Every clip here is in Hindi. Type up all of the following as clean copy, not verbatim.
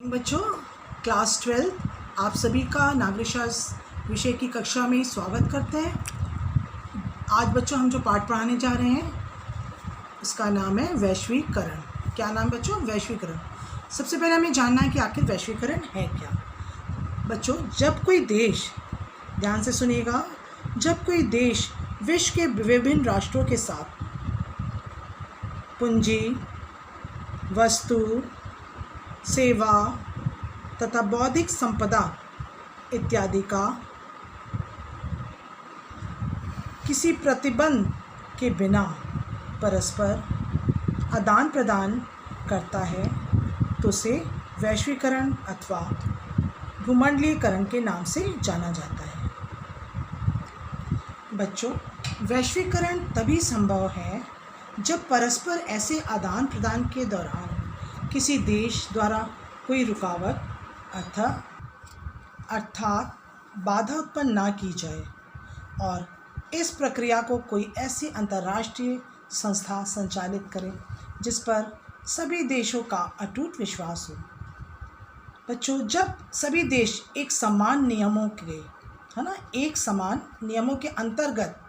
बच्चों, क्लास 12 आप सभी का नागरिक शास्त्र विषय की कक्षा में स्वागत करते हैं। आज बच्चों हम जो पाठ पढ़ाने जा रहे हैं उसका नाम है वैश्वीकरण। क्या नाम बच्चों? वैश्वीकरण। सबसे पहले हमें जानना है कि आखिर वैश्वीकरण है क्या। बच्चों, जब कोई देश, ध्यान से सुनिएगा, जब कोई देश विश्व के विभिन्न राष्ट्रों के साथ पूंजी, वस्तु, सेवा तथा बौद्धिक संपदा इत्यादि का किसी प्रतिबंध के बिना परस्पर आदान प्रदान करता है तो उसे वैश्वीकरण अथवा भूमंडलीकरण के नाम से जाना जाता है। बच्चों, वैश्वीकरण तभी संभव है जब परस्पर ऐसे आदान प्रदान के दौरान किसी देश द्वारा कोई रुकावट अर्थात बाधा उत्पन्न ना की जाए और इस प्रक्रिया को कोई ऐसी अंतर्राष्ट्रीय संस्था संचालित करे जिस पर सभी देशों का अटूट विश्वास हो। बच्चों, जब सभी देश एक समान नियमों के अंतर्गत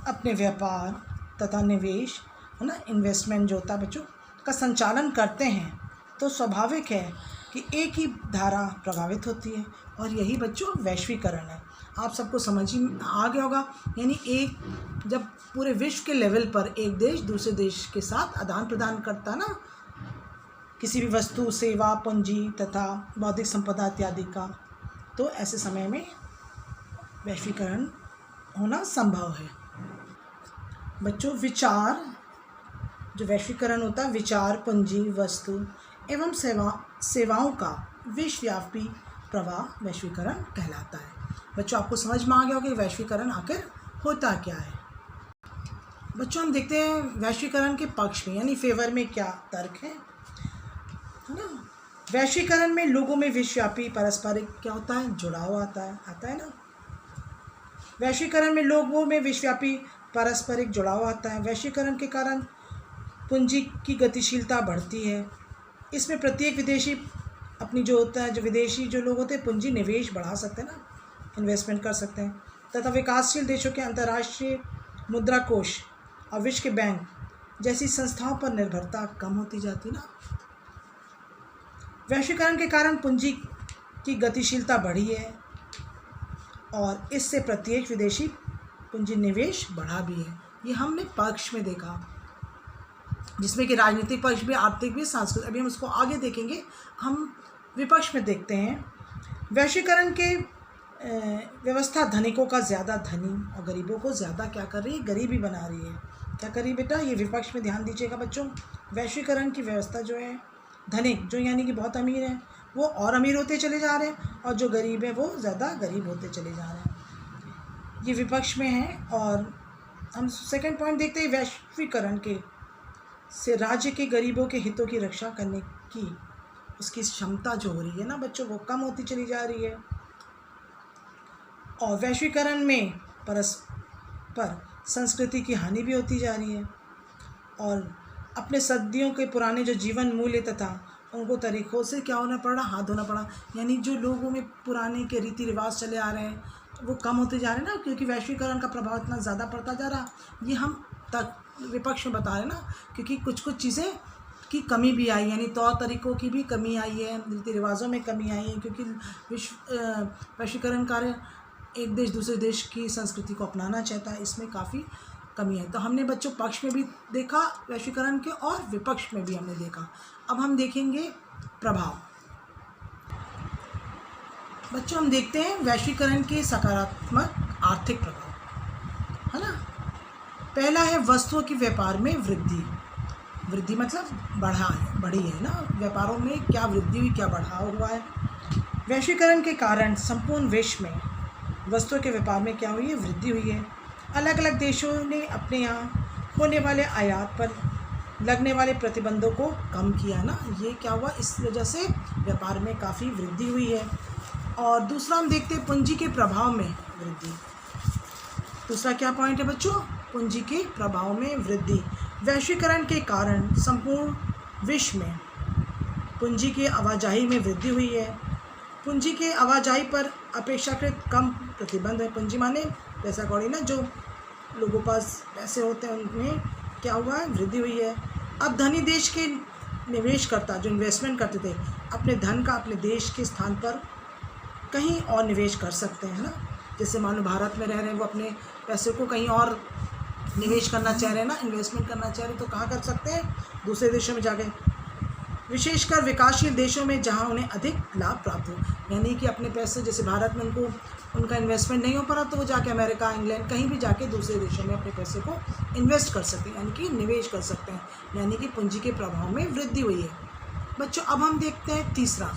अपने व्यापार तथा निवेश इन्वेस्टमेंट जो होता है बच्चों का संचालन करते हैं तो स्वाभाविक है कि एक ही धारा प्रभावित होती है और यही बच्चों वैश्वीकरण है। आप सबको समझ ही आ गया होगा। यानी जब पूरे विश्व के लेवल पर एक देश दूसरे देश के साथ आदान प्रदान करता ना, किसी भी वस्तु, सेवा, पूंजी तथा बौद्धिक संपदा इत्यादि का, तो ऐसे समय में वैश्वीकरण होना संभव है। बच्चों, जो वैश्वीकरण होता है, विचार, पूंजी, वस्तु एवं सेवाओं का विश्वव्यापी प्रवाह वैश्वीकरण कहलाता है। बच्चों, आपको समझ में आ गया होगा कि वैश्वीकरण आखिर होता क्या है। बच्चों, हम देखते हैं वैश्वीकरण के पक्ष में यानी फेवर में क्या तर्क है ना। वैश्वीकरण में लोगों में विश्वव्यापी पारस्परिक क्या होता है? जुड़ाव आता है ना। वैश्वीकरण में लोगों में विश्वव्यापी पारस्परिक जुड़ाव आता है। वैश्वीकरण के कारण पूंजी की गतिशीलता बढ़ती है। इसमें प्रत्येक विदेशी अपनी जो विदेशी जो लोग होते हैं पूंजी निवेश बढ़ा सकते हैं ना, इन्वेस्टमेंट कर सकते हैं तथा विकासशील देशों के अंतर्राष्ट्रीय मुद्रा कोष और विश्व के बैंक जैसी संस्थाओं पर निर्भरता कम होती जाती ना। वैश्वीकरण के कारण पूंजी की गतिशीलता बढ़ी है और इससे प्रत्येक विदेशी पूंजी निवेश बढ़ा भी है। ये हमने पक्ष में देखा, जिसमें कि राजनीतिक पक्ष भी, आर्थिक भी, सांस्कृतिक, अभी हम उसको आगे देखेंगे। हम विपक्ष में देखते हैं। वैश्वीकरण के व्यवस्था धनिकों का ज़्यादा धनी और गरीबों को ज़्यादा क्या कर रही है? गरीबी बना रही है। क्या कर रही है बेटा? ये विपक्ष में ध्यान दीजिएगा बच्चों। वैश्वीकरण की व्यवस्था जो है, धनिक जो यानी कि बहुत अमीर हैं वो और अमीर होते चले जा रहे हैं और जो गरीब है वो ज़्यादा गरीब होते चले जा रहे हैं। ये विपक्ष में है। और हम सेकंड पॉइंट देखते हैं, वैश्वीकरण से राज्य के गरीबों के हितों की रक्षा करने की उसकी क्षमता जो हो रही है ना बच्चों, वो कम होती चली जा रही है। और वैश्वीकरण में परस्पर संस्कृति की हानि भी होती जा रही है और अपने सदियों के पुराने जो जीवन मूल्य तथा उनको तरीक़ों से क्या होना पड़ रहा? हाथ धोना पड़ा। यानी जो लोगों में पुराने के रीति रिवाज चले आ रहे हैं वो कम होते जा रहे हैं ना, क्योंकि वैश्वीकरण का प्रभाव इतना ज़्यादा पड़ता जा रहा। ये हम विपक्ष में बता रहे हैं ना, क्योंकि कुछ चीज़ें की कमी भी आई, यानी तौर तरीक़ों की भी कमी आई है, रीति रिवाजों में कमी आई है, क्योंकि वैश्वीकरण कार्य एक देश दूसरे देश की संस्कृति को अपनाना चाहता है, इसमें काफ़ी कमी है। तो हमने बच्चों पक्ष में भी देखा वैश्वीकरण के और विपक्ष में भी हमने देखा। अब हम देखेंगे प्रभाव। बच्चों, हम देखते हैं वैश्वीकरण के सकारात्मक आर्थिक प्रभाव, है ना। पहला है वस्तुओं के व्यापार में वृद्धि मतलब बढ़ी है ना। व्यापारों में क्या वृद्धि हुई, क्या बढ़ाव हुआ है। वैश्वीकरण के कारण संपूर्ण विश्व में वस्तुओं के व्यापार में क्या हुई है? वृद्धि हुई है। अलग अलग देशों ने अपने यहाँ होने वाले आयात पर लगने वाले प्रतिबंधों को कम किया ना। ये क्या हुआ? इस वजह से व्यापार में काफ़ी वृद्धि हुई है। और दूसरा हम देखते हैं पूंजी के प्रभाव में वृद्धि। दूसरा क्या पॉइंट है बच्चों? पूंजी के प्रभाव में वृद्धि। वैश्वीकरण के कारण संपूर्ण विश्व में पूंजी की आवाजाही में वृद्धि हुई है। पूंजी के आवाजाही पर अपेक्षाकृत कम प्रतिबंध है। पूंजी माने पैसा कौड़ी ना, जो लोगों पास पैसे होते हैं उनमें क्या हुआ है, वृद्धि हुई है। अब धनी देश के निवेशकर्ता जो इन्वेस्टमेंट करते थे अपने धन का अपने देश के स्थान पर कहीं और निवेश कर सकते हैं ना। जैसे मान लो भारत में रह रहे हैं, वो अपने पैसे को कहीं और निवेश करना चाह रहे हैं ना, इन्वेस्टमेंट करना चाह रहे हैं, तो कहाँ कर सकते हैं, दूसरे देशों में जाके, विशेषकर विकासशील देशों में जहाँ उन्हें अधिक लाभ प्राप्त हो। यानी कि अपने पैसे, जैसे भारत में उनका इन्वेस्टमेंट नहीं हो पा रहा, तो वो जाके अमेरिका, इंग्लैंड, कहीं भी जाके दूसरे देशों में अपने पैसे को इन्वेस्ट कर सकते हैं, यानी कि निवेश कर सकते हैं, यानी कि पूंजी के प्रभाव में वृद्धि हुई है। बच्चों, अब हम देखते हैं तीसरा,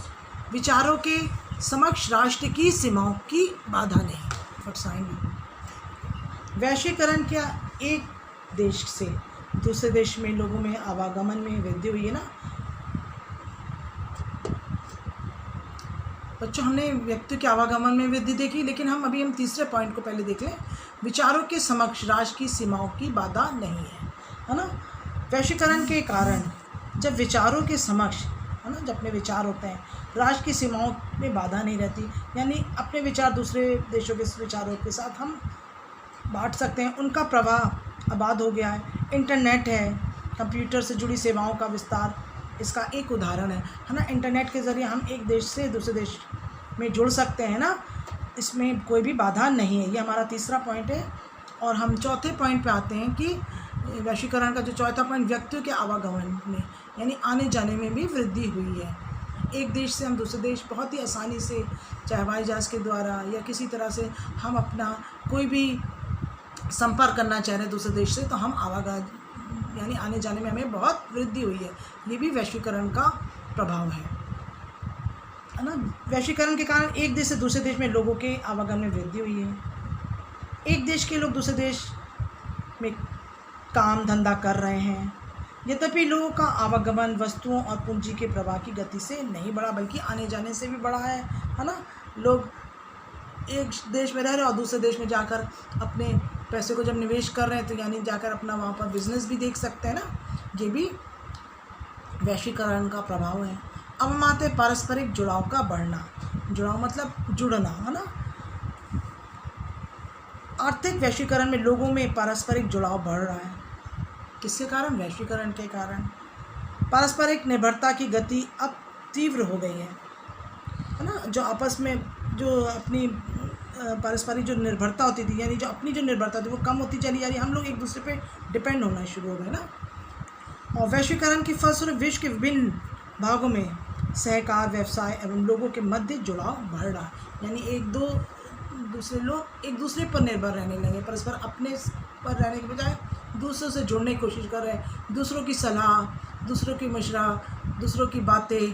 विचारों के समक्ष राष्ट्र की सीमाओं की बाधा नहीं। फटसाएंगे। वैश्वीकरण क्या, एक देश से दूसरे देश में लोगों में आवागमन में वृद्धि हुई है ना। बच्चों, हमने व्यक्ति के आवागमन में वृद्धि देखी, लेकिन हम तीसरे पॉइंट को पहले देख लें। विचारों के समक्ष राष्ट्र की सीमाओं की बाधा नहीं है ना। वैश्वीकरण के कारण जब विचारों के समक्ष, है ना, जब अपने विचार होते हैं, राष्ट्र की सीमाओं में बाधा नहीं रहती, यानी अपने विचार दूसरे देशों के विचारों के साथ हम बांट सकते हैं, उनका प्रवाह आबाद हो गया है। इंटरनेट है, कंप्यूटर से जुड़ी सेवाओं का विस्तार इसका एक उदाहरण है ना। इंटरनेट के ज़रिए हम एक देश से दूसरे देश में जुड़ सकते हैं ना, इसमें कोई भी बाधा नहीं है। ये हमारा तीसरा पॉइंट है। और हम चौथे पॉइंट पे आते हैं कि वैश्वीकरण का जो चौथा पॉइंट, व्यक्तियों के आवागमन में यानी आने जाने में भी वृद्धि हुई है। एक देश से हम दूसरे देश बहुत ही आसानी से, चाहे हवाई जहाज़ के द्वारा या किसी तरह से हम अपना कोई भी संपर्क करना चाह रहे हैं दूसरे देश से, तो हम यानी आने जाने में हमें बहुत वृद्धि हुई है। ये भी वैश्वीकरण का प्रभाव है ना। वैश्वीकरण के कारण एक देश से दूसरे देश में लोगों के आवागमन में वृद्धि हुई है। एक देश के लोग दूसरे देश में काम धंधा कर रहे हैं, यद्यपि लोगों का आवागमन वस्तुओं और पूंजी के प्रवाह की गति से नहीं बढ़ा, बल्कि आने जाने से भी बढ़ा है ना। लोग एक देश में रह रहे हैं और दूसरे देश में जाकर अपने पैसे को जब निवेश कर रहे हैं, तो यानी जाकर अपना वहाँ पर बिजनेस भी देख सकते हैं ना। ये भी वैश्वीकरण का प्रभाव है। अब हम आते हैं पारस्परिक जुड़ाव का बढ़ना। जुड़ाव मतलब जुड़ना, है ना। आर्थिक वैश्वीकरण में लोगों में पारस्परिक जुड़ाव बढ़ रहा है। किसके कारण? वैश्वीकरण के कारण। पारस्परिक निर्भरता की गति अब तीव्र हो गई है ना। जो आपस में जो अपनी पारस्परिक जो निर्भरता होती थी, यानी जो अपनी जो निर्भरता थी, वो कम होती चली जा रही है। हम लोग एक दूसरे पे डिपेंड होना शुरू हो गए ना। और वैश्वीकरण के फलस्वरूप विश्व के विभिन्न भागों में सहकार, व्यवसाय एवं लोगों के मध्य जुड़ाव बढ़ रहा है। यानी दूसरे लोग एक दूसरे पर निर्भर रहने लगे, परस्पर अपने पर रहने के बजाय दूसरों से जुड़ने की कोशिश कर रहे हैं। दूसरों की सलाह, दूसरों की मशवरा, दूसरों की बातें,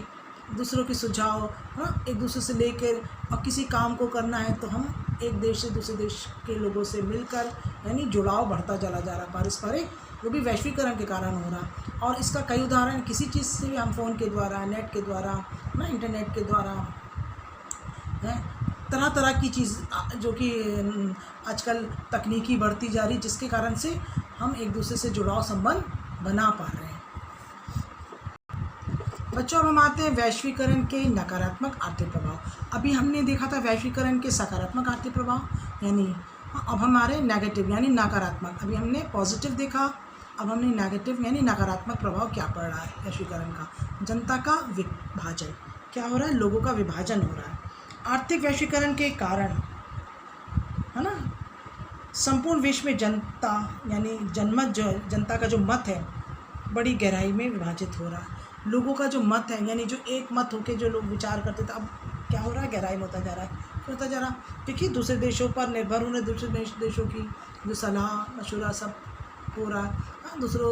दूसरों के सुझाव, हाँ, एक दूसरे से लेकर, और किसी काम को करना है तो हम एक देश से दूसरे देश के लोगों से मिलकर, यानी जुड़ाव बढ़ता चला जा रहा है पारस्परिक, वो भी वैश्वीकरण के कारण हो रहा है। और इसका कई उदाहरण, किसी चीज़ से भी हम फ़ोन के द्वारा, नेट के द्वारा ना, इंटरनेट के द्वारा है, तरह तरह की चीज़ जो कि आजकल तकनीकी बढ़ती जा रही, जिसके कारण से हम एक दूसरे से जुड़ाव संबंध बना पा रहे हैं। बच्चों, अब हम आते हैं वैश्वीकरण के नकारात्मक आर्थिक प्रभाव। अभी हमने देखा था वैश्वीकरण के सकारात्मक आर्थिक प्रभाव, यानी अब हमारे नेगेटिव यानी नकारात्मक। अभी हमने पॉजिटिव देखा, अब हमने नेगेटिव यानी नकारात्मक प्रभाव क्या पड़ रहा है वैश्वीकरण का। जनता का विभाजन क्या हो रहा है? लोगों का विभाजन हो रहा है। आर्थिक वैश्वीकरण के कारण, है ना, संपूर्ण विश्व में जनता यानी जनमत, जो जनता का जो मत है, बड़ी गहराई में विभाजित हो रहा है। लोगों का जो मत है, यानी जो एक मत होकर जो लोग विचार करते थे, अब क्या हो रहा है? गहराई में होता जा रहा है। क्यों होता जा रहा? क्योंकि दूसरे देशों पर निर्भर होने, दूसरे देशों की जो सलाह मशवरा सब हो रहा है, दूसरों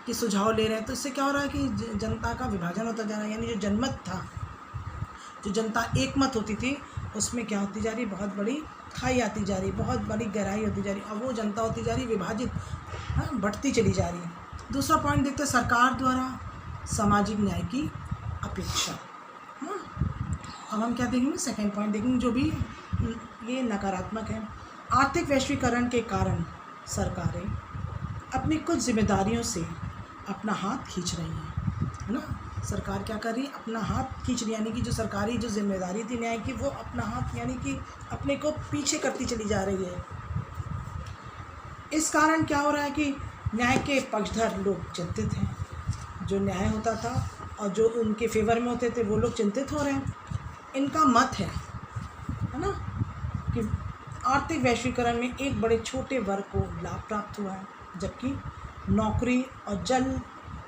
की सुझाव ले रहे हैं, तो इससे क्या हो रहा है कि जनता का विभाजन होता जा रहा है। यानी जो जनमत था, जो जनता एक मत होती थी, उसमें क्या होती जा रही? बहुत बड़ी खाई आती जा रही, बहुत बड़ी गहराई होती जा रही, और वो जनता होती जा रही विभाजित, हाँ, बढ़ती चली जा रही है। दूसरा पॉइंट देखते हैं, सरकार द्वारा सामाजिक न्याय की अपेक्षा। हाँ, अब हम क्या देखेंगे? सेकेंड पॉइंट देखेंगे, जो भी ये नकारात्मक है। आर्थिक वैश्वीकरण के कारण सरकारें अपनी कुछ जिम्मेदारियों से अपना हाथ खींच रही हैं, है ना। सरकार क्या कर रही है, अपना हाथ खींच रही है, यानी कि जो सरकारी जो जिम्मेदारी थी न्याय की वो अपना हाथ यानी कि अपने को पीछे करती चली जा रही है। इस कारण क्या हो रहा है कि न्याय के पक्षधर लोग चिंतित हैं, जो न्याय होता था और जो उनके फेवर में होते थे वो लोग चिंतित हो रहे हैं। इनका मत है ना कि आर्थिक वैश्वीकरण में एक बड़े छोटे वर्ग को लाभ प्राप्त हुआ है, जबकि नौकरी और जन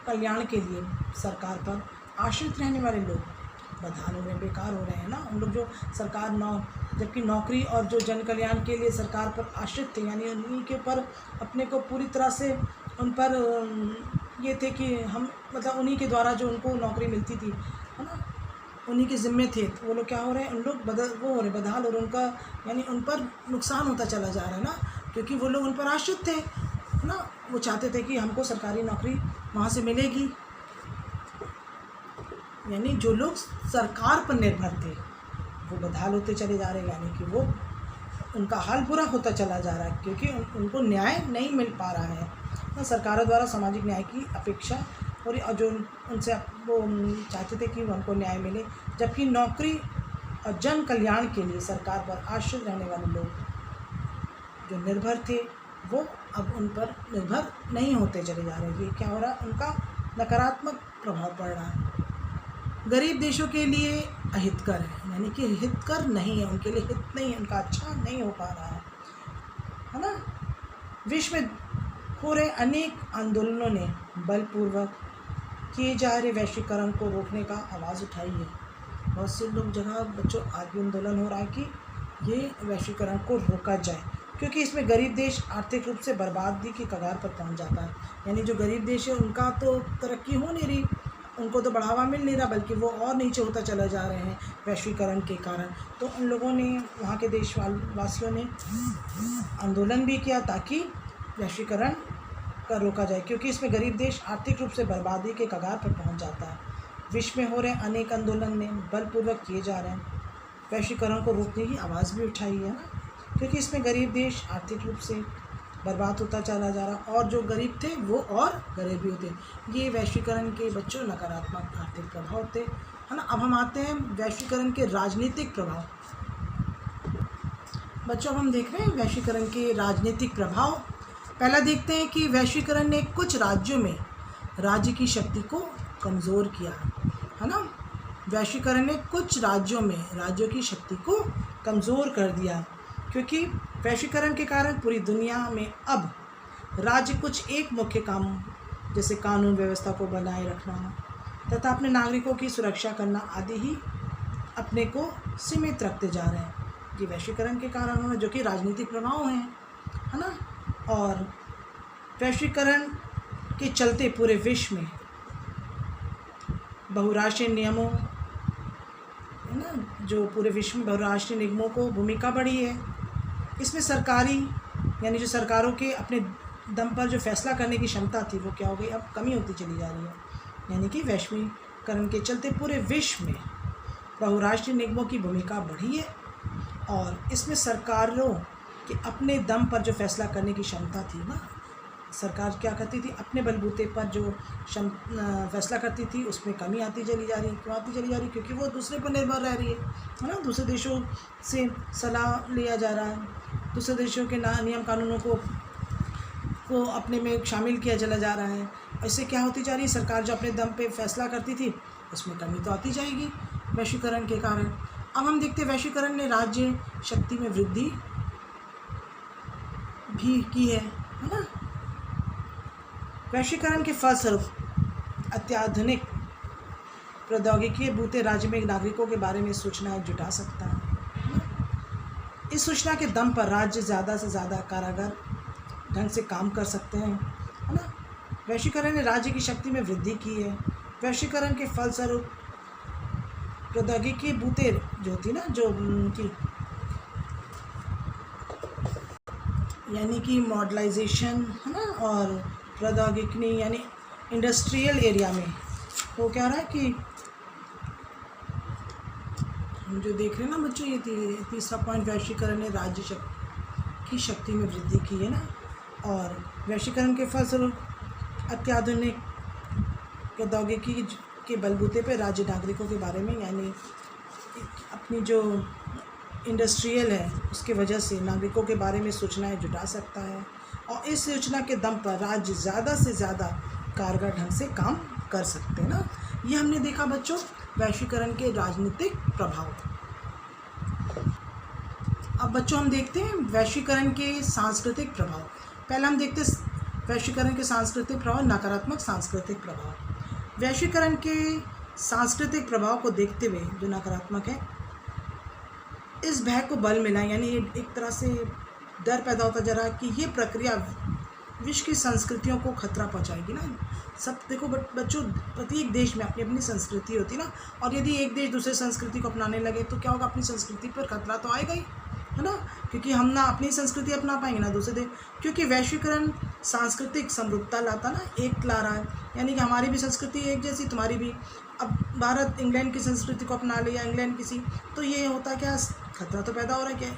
कल्याण के लिए सरकार पर आश्रित रहने वाले लोग बदहाल हो रहे हैं, बेकार हो रहे हैं ना। उन लोग जो सरकार जबकि नौकरी और जो जन कल्याण के लिए सरकार पर आश्रित थे, यानी उन्हीं के ऊपर अपने को पूरी तरह से उन पर ये थे कि हम मतलब उन्हीं के द्वारा जो उनको नौकरी मिलती थी, है ना, उन्हीं के ज़िम्मे थे, तो वो लोग क्या हो रहे हैं, उन लोग बदहाल और उनका यानी उन पर नुकसान होता चला जा रहा है ना, क्योंकि वो लोग उन पर आश्रित थे, है ना। वो चाहते थे कि हमको सरकारी नौकरी वहाँ से मिलेगी, यानी जो लोग सरकार पर निर्भर थे वो बदहाल होते चले जा रहे हैं, यानी कि वो उनका हाल बुरा होता चला जा रहा है, क्योंकि उनको न्याय नहीं मिल पा रहा है ना। सरकारों द्वारा सामाजिक न्याय की अपेक्षा और जो उनसे वो चाहते थे कि उनको न्याय मिले, जबकि नौकरी और जन कल्याण के लिए सरकार पर आश्रित रहने वाले लोग जो निर्भर थे वो अब उन पर निर्भर नहीं होते चले जा रहे हैं। ये क्या हो रहा है, उनका नकारात्मक प्रभाव पड़ रहा है। गरीब देशों के लिए अहितकर है, यानी कि हितकर नहीं है, उनके लिए हित नहीं है, उनका अच्छा नहीं हो पा रहा है ना। विश्व में हो रहे अनेक आंदोलनों ने बलपूर्वक किए जा रहे वैश्वीकरण को रोकने का आवाज़ उठाई है। बहुत से लोग जगह बच्चों आज भी आंदोलन हो रहा है कि ये वैश्वीकरण को रोका जाए, क्योंकि इसमें गरीब देश आर्थिक रूप से बर्बादी की कगार पर पहुंच जाता है। यानी जो गरीब देश है उनका तो तरक्की हो नहीं रही, उनको तो बढ़ावा मिल नहीं रहा, बल्कि वो और नीचे होता चला जा रहे हैं वैश्वीकरण के कारण। तो उन लोगों ने, वहाँ के देशवासियों ने आंदोलन भी किया ताकि वैश्वीकरण का रोका जाए, क्योंकि इसमें गरीब देश आर्थिक रूप से बर्बादी के कगार पर पहुँच जाता है। विश्व में हो रहे अनेक आंदोलन ने बलपूर्वक किए जा रहे हैं वैश्वीकरण को रोकने की आवाज़ भी उठाई है ना, क्योंकि इसमें गरीब देश आर्थिक रूप से बर्बाद होता चला जा रहा, और जो गरीब थे वो और गरीब भी होते। ये वैश्वीकरण के बच्चों नकारात्मक आर्थिक प्रभाव थे, है ना। अब हम आते हैं वैश्वीकरण के राजनीतिक प्रभाव। बच्चों, अब हम देख रहे हैं वैश्वीकरण के राजनीतिक प्रभाव। पहला देखते हैं कि वैश्वीकरण ने कुछ राज्यों में राज्य की शक्ति को कमज़ोर किया, है ना। वैश्वीकरण ने कुछ राज्यों में राज्यों की शक्ति को कमज़ोर कर दिया, क्योंकि वैश्वीकरण के कारण पूरी दुनिया में अब राज्य कुछ एक मुख्य काम जैसे कानून व्यवस्था को बनाए रखना तथा अपने नागरिकों की सुरक्षा करना आदि ही अपने को सीमित रखते जा रहे हैं। ये वैश्वीकरण के कारण होना, जो कि राजनीतिक प्रभाव हैं, है ना। और वैश्वीकरण के चलते पूरे विश्व में बहुराष्ट्रीय नियमों, है ना, जो पूरे विश्व में बहुराष्ट्रीय निगमों को भूमिका बढ़ी है। इसमें सरकारी यानी जो सरकारों के अपने दम पर जो फैसला करने की क्षमता थी वो क्या हो गई, अब कमी होती चली जा रही है। यानी कि वैश्वीकरण के चलते पूरे विश्व में बहुराष्ट्रीय निगमों की भूमिका बढ़ी है, और इसमें सरकारों के अपने दम पर जो फैसला करने की क्षमता थी ना, सरकार क्या करती थी, अपने बलबूते पर जो फैसला करती थी उसमें कमी आती चली जा रही है। क्यों आती चली जा रही है? क्योंकि वो दूसरे पर निर्भर रह रही है ना। दूसरे देशों से सलाह लिया जा रहा है, दूसरे देशों के नियम कानूनों को अपने में शामिल किया चला जा रहा है। इससे क्या होती जा रही है, सरकार जो अपने दम पे फैसला करती थी उसमें कमी तो आती जाएगी वैश्वीकरण के कारण। अब हम देखते हैं वैश्वीकरण ने राज्य शक्ति में वृद्धि भी की है ना। वैश्वीकरण के फलस्वरूप अत्याधुनिक प्रौद्योगिकी बूते राज्य में नागरिकों के बारे में सूचनाएं जुटा सकता है। इस सूचना के दम पर राज्य ज़्यादा से ज़्यादा कारागार ढंग से काम कर सकते हैं, है ना। वैश्वीकरण ने राज्य की शक्ति में वृद्धि की है। वैश्वीकरण के फलस्वरूप प्रौद्योगिकी बूते जो होती ना, जो उनकी यानी कि मॉडर्नाइजेशन, है ना, और प्रौद्योगिकी यानी इंडस्ट्रियल एरिया में वो क्या रहा है कि हम जो देख रहे हैं ना बच्चों, ये तीसरा पॉइंट, वैश्वीकरण ने राज्य की शक्ति में वृद्धि की है ना। और वैश्वीकरण के फलस्वरूप अत्याधुनिक प्रौद्योगिकी के बलबूते पे राज्य नागरिकों के बारे में, यानी अपनी जो इंडस्ट्रियल है उसके वजह से नागरिकों के बारे में सूचनाएं जुटा सकता है, और इस सूचना के दम पर राज्य ज़्यादा से ज़्यादा कारगर ढंग से काम कर सकते हैं ना। ये हमने देखा बच्चों वैश्वीकरण के राजनीतिक प्रभाव। अब बच्चों हम देखते हैं वैश्वीकरण के सांस्कृतिक प्रभाव। पहला हम देखते हैं वैश्वीकरण के सांस्कृतिक प्रभाव, नकारात्मक सांस्कृतिक प्रभाव। वैश्वीकरण के सांस्कृतिक प्रभाव को देखते हुए जो नकारात्मक है, इस भय को बल मिला, यानी एक तरह से डर पैदा होता जा रहा है कि ये प्रक्रिया विश्व की संस्कृतियों को खतरा पहुंचाएगी ना। सब देखो बच्चों, प्रत्येक देश में अपनी अपनी संस्कृति होती है ना, और यदि एक देश दूसरे संस्कृति को अपनाने लगे तो क्या होगा, अपनी संस्कृति पर खतरा तो आएगा ही, है ना, क्योंकि हम ना अपनी संस्कृति अपना पाएंगे ना दूसरे देश। क्योंकि वैश्वीकरण सांस्कृतिक समृद्धता लाता ना, एक ला रहा है, यानी कि हमारी भी संस्कृति एक जैसी, तुम्हारी भी। अब भारत इंग्लैंड की संस्कृति को अपना ले या इंग्लैंड किसी, तो ये होता क्या, खतरा तो पैदा हो रहा है, क्या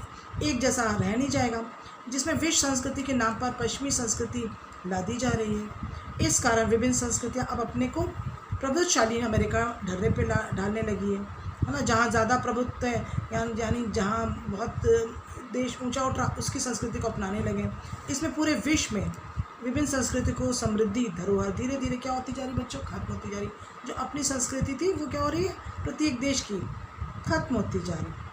एक जैसा रह नहीं जाएगा, जिसमें विश्व संस्कृति के नाम पर पश्चिमी संस्कृति लादी जा रही है। इस कारण विभिन्न संस्कृतियाँ अब अपने को प्रभुत्वशाली अमेरिका ढर्रे पे ढालने लगी है ना, जहाँ ज़्यादा प्रभुत्व है, यानी जहाँ बहुत देश ऊंचा उठ रहा उसकी संस्कृति को अपनाने लगे। इसमें पूरे विश्व में विभिन्न संस्कृति को समृद्धि धरोहर धीरे धीरे क्या होती जा रही बच्चों, खत्म होती जा रही। जो अपनी संस्कृति थी वो क्या हो रही है, प्रत्येक देश की खत्म होती जा रही।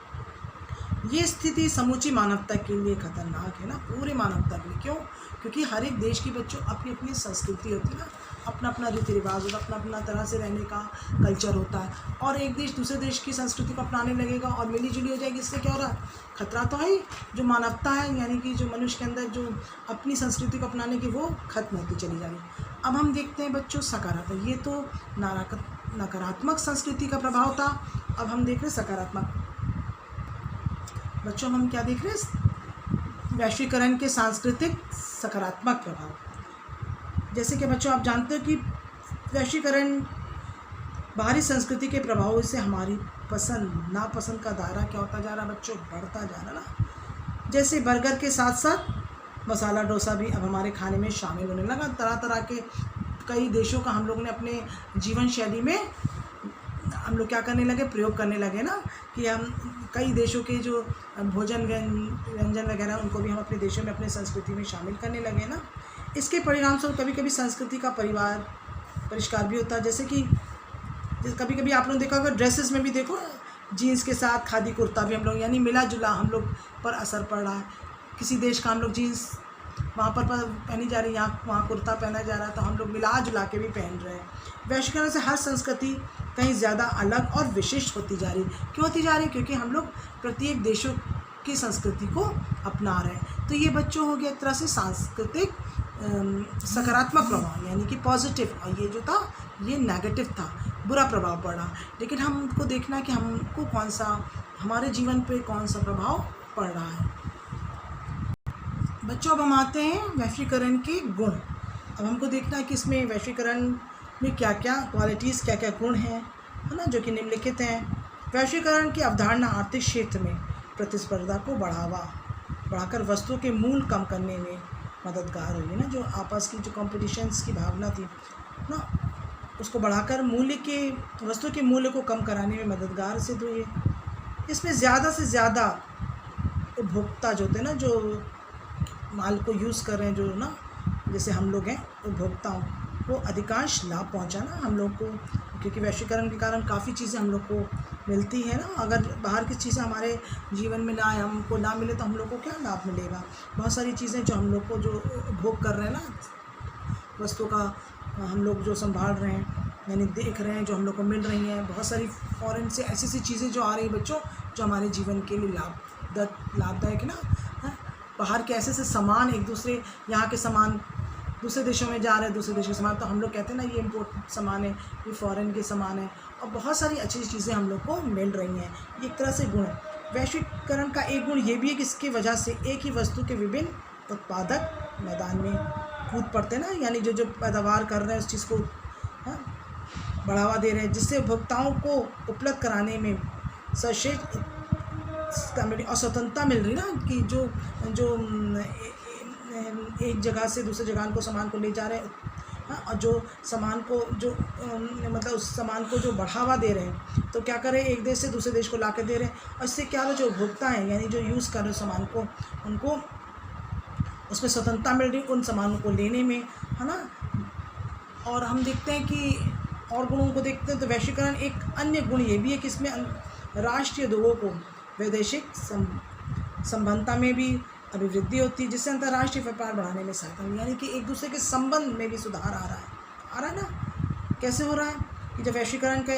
ये स्थिति समूची मानवता के लिए खतरनाक है ना, पूरे मानवता के लिए। क्यों? क्योंकि हर एक देश की बच्चों अपनी अपनी संस्कृति होती है ना, अपना अपना रीति रिवाज होता है, अपना अपना तरह से रहने का कल्चर होता है, और एक देश दूसरे देश की संस्कृति को अपनाने लगेगा और मिली जुली हो जाएगी। इससे क्या हो रहा है, खतरा तो है ही। जो मानवता है, यानी कि जो मनुष्य के अंदर जो अपनी संस्कृति को अपनाने की, वो खत्म होती चली जा रही। अब हम देखते हैं बच्चों सकारात्मक, ये तो नकारात्मक संस्कृति का प्रभाव था। अब हम देख रहे हैं सकारात्मक। बच्चों हम क्या देख रहे हैं, वैश्वीकरण के सांस्कृतिक सकारात्मक प्रभाव। जैसे कि बच्चों आप जानते हो कि वैश्वीकरण बाहरी संस्कृति के प्रभाव से हमारी पसंद नापसंद का दायरा क्या होता जा रहा है बच्चों, बढ़ता जा रहा है ना। जैसे बर्गर के साथ साथ मसाला डोसा भी अब हमारे खाने में शामिल होने लगा। तरह तरह के कई देशों का हम लोगों ने अपने जीवन शैली में हम लोग क्या करने लगे, प्रयोग करने लगे ना, कि हम कई देशों के जो भोजन व्यंजन वगैरह उनको भी हम अपने देशों में अपने संस्कृति में शामिल करने लगे ना। इसके परिणाम स्वरूप कभी कभी संस्कृति का परिष्कार भी होता है। जैसे कि कभी कभी आप लोग देखा होगा ड्रेसेस में भी देखो, जीन्स के साथ खादी कुर्ता भी हम लोग, यानी मिला जुला हम लोग पर असर पड़ रहा है। किसी देश का हम लोग जीन्स वहाँ पर पहनी जा रही है, यहाँ वहाँ कुर्ता पहना जा रहा है, तो हम लोग मिला जुला के भी पहन रहे हैं। वैश्वीकरण से हर संस्कृति कहीं ज़्यादा अलग और विशिष्ट होती जा रही। क्यों होती जा रही? क्योंकि हम लोग प्रत्येक देशों की संस्कृति को अपना रहे हैं। तो ये बच्चों हो गया एक तरह से सांस्कृतिक सकारात्मक प्रभाव, यानी कि पॉजिटिव, और ये जो था ये नेगेटिव था, बुरा प्रभाव पड़ा। लेकिन हमको देखना है कि हमको कौन सा, हमारे जीवन पे कौन सा प्रभाव पड़ रहा है। बच्चों अब हम आते हैं वैश्वीकरण के गुण। अब हमको देखना है कि इसमें वैश्वीकरण में क्या क्या क्वालिटीज़, क्या क्या गुण हैं, है ना, जो कि निम्नलिखित हैं। वैश्वीकरण की अवधारणा आर्थिक क्षेत्र में प्रतिस्पर्धा को बढ़ाकर वस्तुओं के मूल्य कम करने में मददगार हुई ना। जो आपस की जो कॉम्पिटिशन्स की भावना थी ना, उसको बढ़ाकर वस्तु के मूल्य को कम कराने में मददगार सिद्ध हुई है। इसमें ज़्यादा से ज़्यादा उपभोक्ता जो होते हैं ना, जो माल को यूज़ कर रहे हैं, जो ना जैसे हम लोग हैं उपभोक्ताओं को अधिकांश लाभ पहुंचाना हम लोग को, क्योंकि वैश्वीकरण के कारण काफ़ी चीज़ें हम लोग को मिलती है ना। अगर बाहर की चीज़ें हमारे जीवन में ना हमको ना मिले तो हम लोग को क्या लाभ मिलेगा। बहुत सारी चीज़ें जो हम लोग को जो उपभोग कर रहे हैं ना, वस्तु का हम लोग जो संभाल रहे हैं, यानी देख रहे हैं, जो हम लोग को मिल रही हैं, बहुत सारी फॉरेन से ऐसी ऐसी चीज़ें जो आ रही हैं बच्चों, जो हमारे जीवन के लिए लाभदायक है ना। बाहर के ऐसे सामान, एक दूसरे यहाँ के सामान दूसरे देशों में जा रहे हैं, दूसरे देश के सामान, तो हम लोग कहते हैं ना ये इम्पोर्ट सामान है, ये फॉरेन के सामान है, और बहुत सारी अच्छी चीज़ें हम लोग को मिल रही हैं। ये एक तरह से गुण है। वैश्वीकरण का एक गुण ये भी है कि इसकी वजह से एक ही वस्तु के विभिन्न उत्पादक मैदान में कूद पड़ते हैं ना, यानी जो पैदावार कर रहे हैं उस चीज़ को बढ़ावा दे रहे हैं, जिससे उपभोक्ताओं को उपलब्ध कराने में सर्वश्रेष्ठ और स्वतंत्रता मिल रही ना, कि जो एक जगह से दूसरे जगह को सामान को ले जा रहे हैं, हाँ, और जो सामान को जो मतलब उस सामान को जो बढ़ावा दे रहे हैं, तो क्या करें, एक देश से दूसरे देश को ला के दे रहे हैं, और इससे क्या हो रहा है, जो उपभोक्ता हैं यानी जो यूज़ कर रहे सामान को, उनको उसमें स्वतंत्रता मिल रही उन सामानों को लेने में, है ना। और हम देखते हैं कि और गुणों को देखते हैं तो वैश्वीकरण एक अन्य गुण ये भी है कि इसमें राष्ट्रीय उद्योगों को वैदेशिक संबंधता में भी अभिवृद्धि होती है, जिससे अंतर्राष्ट्रीय व्यापार बढ़ाने में सहायता मिली, यानी कि एक दूसरे के संबंध में भी सुधार आ रहा है ना। कैसे हो रहा है कि जब वैश्वीकरण के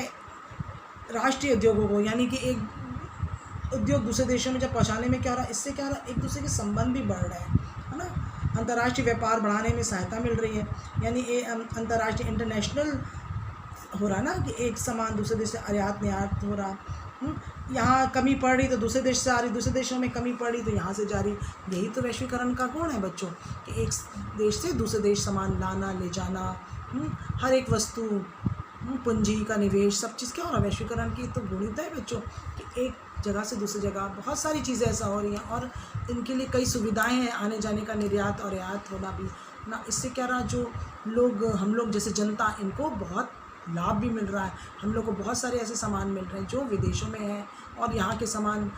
राष्ट्रीय उद्योगों को, यानी कि एक उद्योग दूसरे देशों में जब पहुंचाने में क्या हो रहा है, इससे क्या हो रहा है, एक दूसरे के संबंध भी बढ़ रहे हैं, है ना। अंतर्राष्ट्रीय व्यापार बढ़ाने में सहायता मिल रही है, यानी अंतर्राष्ट्रीय इंटरनेशनल हो रहा है ना, कि एक सामान दूसरे देश से आयात निर्यात हो रहा, यहाँ कमी पड़ रही तो दूसरे देश से आ रही, दूसरे देशों में कमी पड़ रही तो यहाँ से जा रही। यही तो वैश्वीकरण का गुण है बच्चों, कि एक देश से दूसरे देश सामान लाना ले जाना, हर एक वस्तु, पूंजी का निवेश, सब चीज़ क्या हो रहा है, वैश्वीकरण की तो गुणित है बच्चों, कि एक जगह से दूसरी जगह बहुत सारी चीज़ें ऐसा हो रही हैं, और इनके लिए कई सुविधाएं हैं, आने जाने का निर्यात और आयात होना भी ना। इससे क्या रहा, जो लोग हम लोग जैसे जनता, इनको बहुत लाभ भी मिल रहा है। हम लोग को बहुत सारे ऐसे सामान मिल रहे हैं जो विदेशों में हैं, और यहाँ के सामान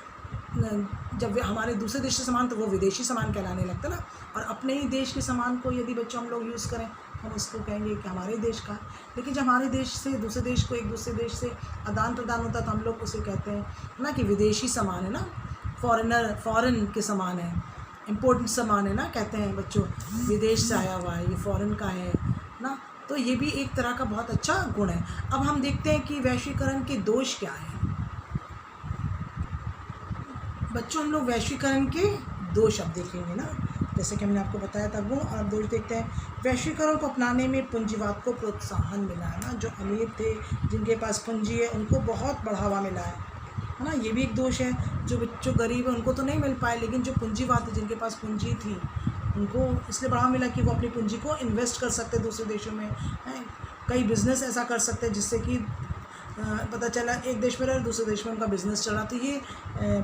जब हमारे दूसरे देश से सामान, तो वो विदेशी सामान कहलाने लगता है ना। और अपने ही देश के सामान को यदि बच्चों हम लोग यूज़ करें, हम उसको कहेंगे कि हमारे देश का। लेकिन जब हमारे देश से दूसरे देश को, एक दूसरे देश से आदान प्रदान होता है, तो हम लोग उसे कहते हैं ना कि विदेशी सामान है ना, फॉरेन के सामान है, इम्पोर्टेंट सामान है ना, कहते हैं बच्चों, विदेश से आया हुआ है, ये फॉरेन का है ना। तो ये भी एक तरह का बहुत अच्छा गुण है। अब हम देखते हैं कि वैश्वीकरण के दोष क्या हैं बच्चों। हम लोग वैश्वीकरण के दोष अब देखेंगे ना, जैसे कि हमने आपको बताया था गुण, और दोष देखते हैं। वैश्वीकरण को अपनाने में पूंजीवाद को प्रोत्साहन मिला है ना, जो अमीर थे, जिनके पास पूंजी है, उनको बहुत बढ़ावा मिला है ना। ये भी एक दोष है। जो गरीब है उनको तो नहीं मिल पाए, लेकिन जो पूंजीवाद थे, जिनके पास पूंजी थी, उनको इसलिए बढ़ावा मिला कि वो अपनी पूंजी को इन्वेस्ट कर सकते दूसरे देशों में, कई बिज़नेस ऐसा कर सकते हैं जिससे कि पता चला एक देश में रहे, दूसरे देश में उनका बिज़नेस चला। तो ये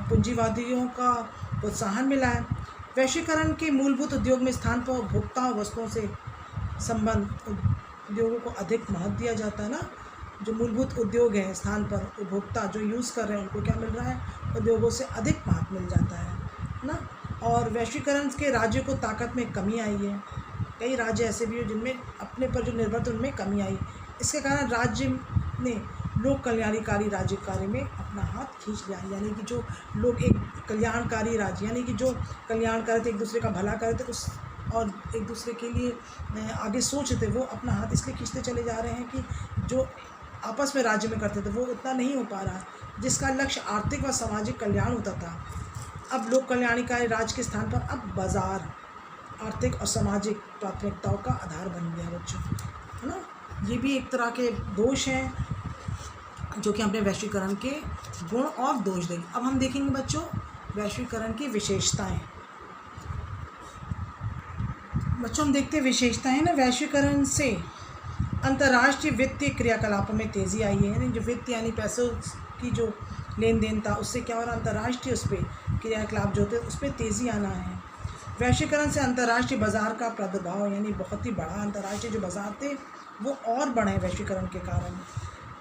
पूंजीवादियों का प्रोत्साहन मिला है। वैश्वीकरण के मूलभूत उद्योग में स्थान पर उपभोक्ता वस्तुओं से संबंध उद्योगों को अधिक महत्व दिया जाता है ना। जो मूलभूत उद्योग हैं, स्थान पर उपभोक्ता जो यूज़ कर रहे हैं, उनको क्या मिल रहा है, उद्योगों से अधिक महत्व मिल जाता है ना। और वैश्वीकरण के राज्यों को ताकत में कमी आई है। कई राज्य ऐसे भी हैं जिनमें अपने पर जो निर्भर थे, उनमें कमी आई। इसके कारण राज्य ने लोक कल्याणकारी राज्य कार्य में अपना हाथ खींच लिया, यानी कि जो लोग एक कल्याणकारी राज्य, यानी कि जो कल्याण कर रहे थे, एक दूसरे का भला कर रहे थे, उस और एक दूसरे के लिए आगे सोचते, वो अपना हाथ इसलिए खींचते चले जा रहे हैं कि जो आपस में राज्य में करते थे वो उतना नहीं हो पा रहा है, जिसका लक्ष्य आर्थिक व सामाजिक कल्याण होता था। अब लोक कल्याणकारी राज्य के स्थान पर अब बाजार आर्थिक और सामाजिक प्राथमिकताओं का आधार बन गया बच्चों, है ना। ये भी एक तरह के दोष हैं जो कि हमने वैश्वीकरण के गुण और दोष देंगे। अब हम देखेंगे बच्चों वैश्वीकरण की विशेषताएं। बच्चों हम देखते हैं विशेषताएं ना। वैश्वीकरण से अंतर्राष्ट्रीय वित्तीय क्रियाकलापों में तेज़ी आई है, यानी जो वित्त यानी पैसों की जो लेन देन था, उससे क्या हो रहा है, अंतर्राष्ट्रीय उस पर क्रियाकलाप जो होते हैं उस पर तेज़ी आना है। वैश्वीकरण से अंतर्राष्ट्रीय बाजार का प्रादुर्भाव, यानी बहुत ही बड़ा अंतर्राष्ट्रीय जो बाजार थे वो और बढ़े वैश्वीकरण के कारण।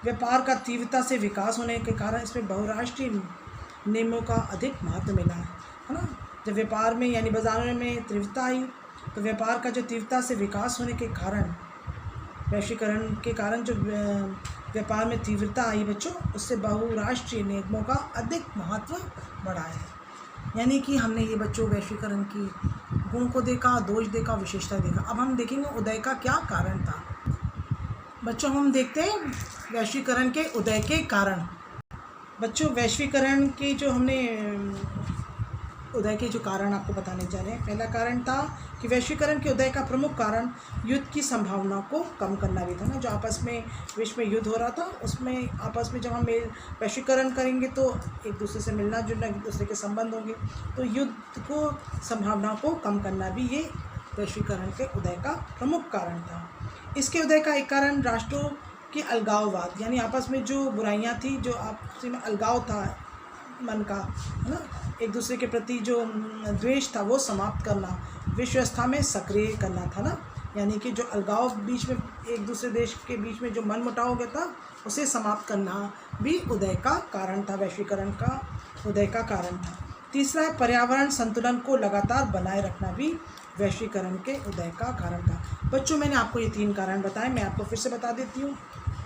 व्यापार का तीव्रता से विकास होने के कारण इसमें बहुराष्ट्रीय नियमों का अधिक महत्व मिला है ना। जब व्यापार में यानी बाजारों में तीव्रता आई, तो व्यापार का जो तीव्रता से विकास होने के कारण, वैश्वीकरण के कारण जो व्यापार में तीव्रता आई बच्चों, उससे बहुराष्ट्रीय नियमों का अधिक महत्व बढ़ा है। यानी कि हमने ये बच्चों वैश्वीकरण की गुण को देखा, दोष देखा, विशेषता देखा। अब हम देखेंगे उदय का क्या कारण था बच्चों। हम देखते हैं वैश्वीकरण के उदय के कारण। बच्चों वैश्वीकरण के जो हमने उदय के जो कारण आपको बताने जा रहे हैं। पहला कारण था कि वैश्वीकरण के उदय का प्रमुख कारण युद्ध की संभावना को कम करना भी था ना। जो आपस में विश्व में युद्ध हो रहा था, उसमें आपस में जब हम वैश्वीकरण करेंगे तो एक दूसरे से मिलना जुलना, एक दूसरे के संबंध होंगे, तो युद्ध को संभावना को कम करना भी ये वैश्वीकरण के उदय का प्रमुख कारण था। इसके उदय का एक कारण राष्ट्रों की अलगाववाद, यानी आपस में जो बुराइयां थी, जो आपस में अलगाव था मन का, है ना, एक दूसरे के प्रति जो द्वेष था वो समाप्त करना, विश्व व्यवस्था में सक्रिय करना था ना। यानी कि जो अलगाव बीच में एक दूसरे देश के बीच में जो मनमुटाव हो गया था उसे समाप्त करना भी उदय का कारण था, वैश्वीकरण का उदय का कारण था। तीसरा है पर्यावरण संतुलन को लगातार बनाए रखना भी वैश्वीकरण के उदय का कारण था। बच्चों मैंने आपको ये 3 कारण बताए, मैं आपको फिर से बता देती हूँ।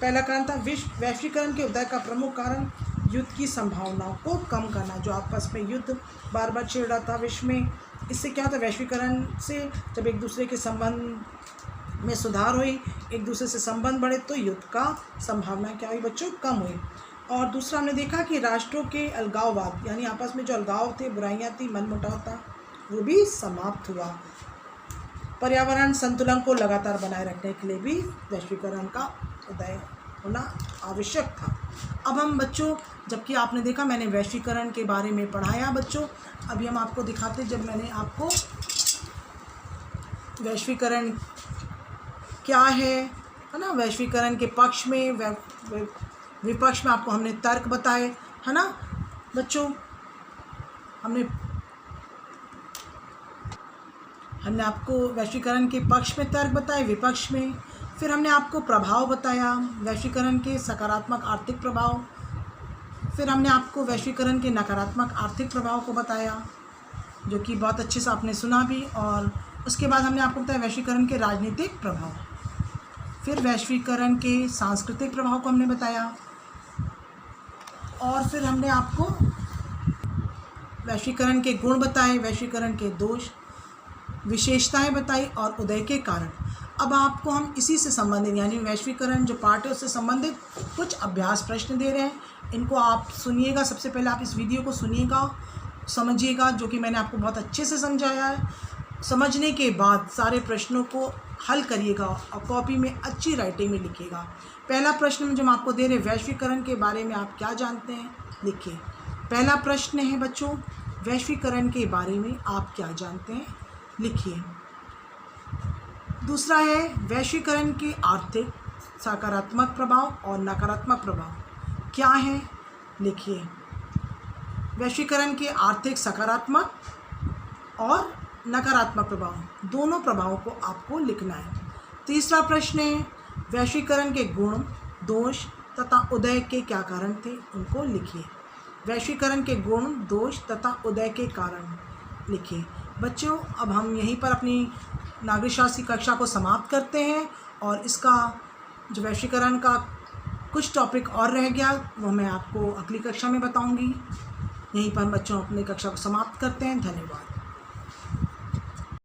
पहला कारण था वैश्वीकरण के उदय का प्रमुख कारण युद्ध की संभावनाओं को कम करना। जो आपस में युद्ध बार बार छिड़ रहा था विश्व में, इससे क्या होता है, वैश्वीकरण से जब एक दूसरे के संबंध में सुधार हुई, एक दूसरे से संबंध बढ़े, तो युद्ध का संभावना क्या हुई बच्चों, कम हुई। और दूसरा हमने देखा कि राष्ट्रों के अलगाववाद यानी आपस में जो अलगाव थे, बुराइयां थी, मनमुटाव था, वो भी समाप्त हुआ। पर्यावरण संतुलन को लगातार बनाए रखने के लिए भी वैश्वीकरण का उदय होना आवश्यक था। अब हम बच्चों, जबकि आपने देखा मैंने वैश्वीकरण के बारे में पढ़ाया बच्चों, अभी हम आपको दिखाते, जब मैंने आपको वैश्वीकरण क्या है ना, वैश्वीकरण के पक्ष में विपक्ष में आपको हमने तर्क बताए, है ना बच्चों। हमने आपको वैश्वीकरण के पक्ष में तर्क बताए, विपक्ष में। फिर हमने आपको प्रभाव बताया, वैश्वीकरण के सकारात्मक आर्थिक प्रभाव। फिर हमने आपको वैश्वीकरण के नकारात्मक आर्थिक प्रभाव को बताया, जो कि बहुत अच्छे से आपने सुना भी। और उसके बाद हमने आपको बताया वैश्वीकरण के राजनीतिक प्रभाव। फिर वैश्वीकरण के सांस्कृतिक प्रभाव को हमने बताया। और फिर हमने आपको वैश्वीकरण के गुण बताए, वैश्वीकरण के दोष, विशेषताएं बताई और उदय के कारण। अब आपको हम इसी से संबंधित यानी वैश्वीकरण जो पार्ट है उससे संबंधित कुछ अभ्यास प्रश्न दे रहे हैं। इनको आप सुनिएगा, सबसे पहले आप इस वीडियो को सुनिएगा, समझिएगा, जो कि मैंने आपको बहुत अच्छे से समझाया है। समझने के बाद सारे प्रश्नों को हल करिएगा और कॉपी में अच्छी राइटिंग में लिखिएगा। पहला प्रश्न जो हम आपको दे रहे हैं, वैश्वीकरण के बारे में आप क्या जानते हैं, लिखिए। पहला प्रश्न है बच्चों, वैश्वीकरण के बारे में आप क्या जानते हैं, लिखिए। दूसरा है वैश्वीकरण के आर्थिक सकारात्मक प्रभाव और नकारात्मक प्रभाव क्या है, लिखिए। वैश्वीकरण के आर्थिक सकारात्मक और नकारात्मक प्रभाव, दोनों प्रभावों को आपको लिखना है। तीसरा प्रश्न है वैश्वीकरण के गुण, दोष तथा उदय के क्या कारण थे, उनको लिखिए। वैश्वीकरण के गुण, दोष तथा उदय के कारण लिखिए। बच्चों, अब हम यहीं पर अपनी नागरिक शास्त्र की कक्षा को समाप्त करते हैं और इसका जो वैश्वीकरण का कुछ टॉपिक और रह गया वो मैं आपको अगली कक्षा में बताऊंगी। यहीं पर बच्चों अपनी कक्षा को समाप्त करते हैं। धन्यवाद।